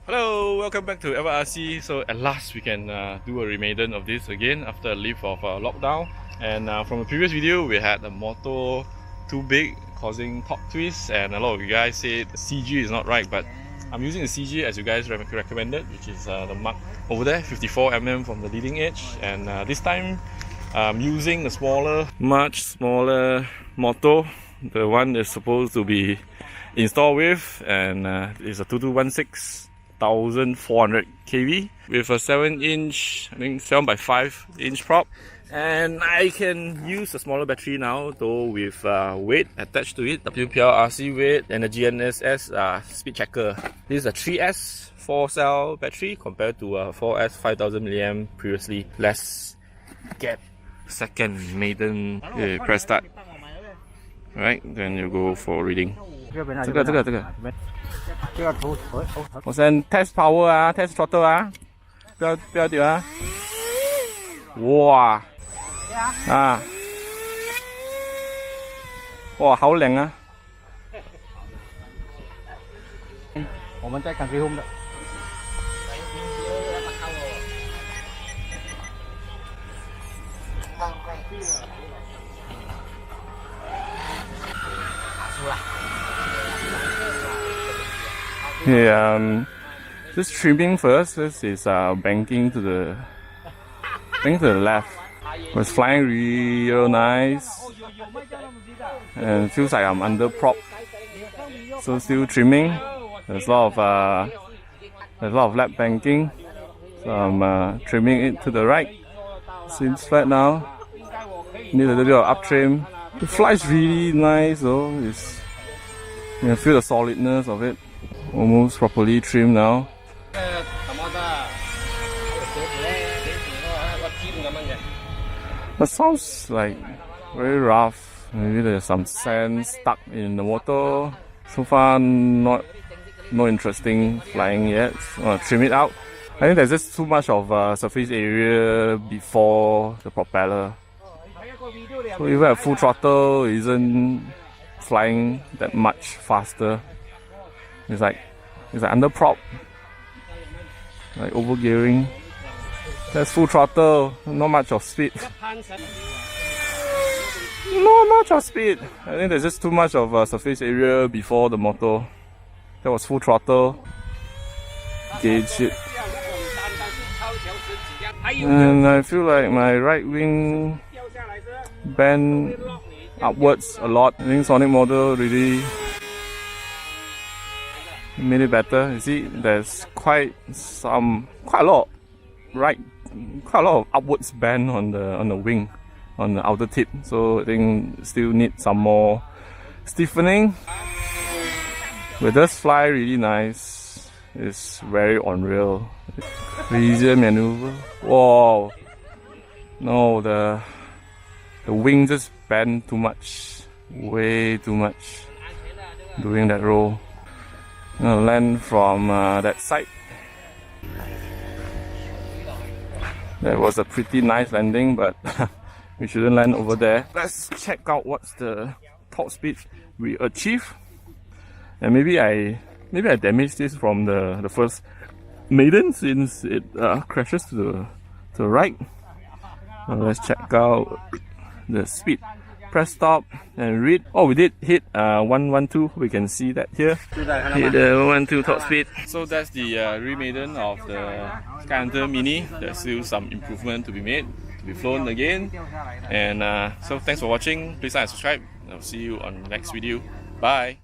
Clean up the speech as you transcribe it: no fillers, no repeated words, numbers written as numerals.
Hello, welcome back to RC. So at last we can do a remaiden of this again after a leave of lockdown. And from the previous video we had a motor too big causing top twists, and a lot of you guys said the CG is not right, but I'm using the CG as you guys recommended, which is the mark over there, 54mm from the leading edge. And this time I'm using a smaller, much smaller motor. The one is supposed to be installed with, and it's a 2216,400 kV with a 7-inch, I think 7x5-inch prop. And I can use a smaller battery now, though with weight attached to it, WPL RC weight and a GNSS speed checker. This is a 3S 4-cell battery compared to a 4S 5000 mAh previously. Let's get second Maiden. Okay, press start. Right, then you go for reading. 我先 test power 啊 ，test throttle 啊，不要丢啊！哇啊！哇，好冷啊！我们在赶追风的。Yeah, just trimming first. This is banking to the left. It's flying real nice, and it feels like I'm under prop. So still trimming. There's a lot of lap banking. So I'm trimming it to the right. Seems flat now. Need a little bit of up trim. It flies really nice though. You can feel the solidness of it. Almost properly trimmed now. That sounds like very rough. Maybe there's some sand stuck in the motor. So far not interesting flying yet. Trim it out. I think there's just too much of surface area before the propeller. So even at full throttle, it isn't flying that much faster. It's like under prop, like over gearing. That's full throttle, not much of speed. Not much of speed. I think there's just too much of surface area before the motor. That was full throttle. Gauge it. And I feel like my right wing bend upwards a lot. I think Sonicmodell really made it better. You see, there's quite a lot of upwards bend on the wing, on the outer tip. So I think still need some more stiffening. But it does fly really nice. It's very unreal. Easier maneuver. Whoa! No, the wing just bent too much, way too much, doing that roll. I'm gonna land from that side. That was a pretty nice landing, but we shouldn't land over there. Let's check out what's the top speed we achieve. And maybe I damaged this from the first Maiden, since it crashes to the right. Let's check out the speed. Press stop and read. Oh, we did hit 112. We can see that here. Hit the 112 top speed. So that's the remaiden of the Skyhunter Mini. There's still some improvement to be made, to be flown again. And so thanks for watching. Please like and subscribe. I'll see you on the next video. Bye.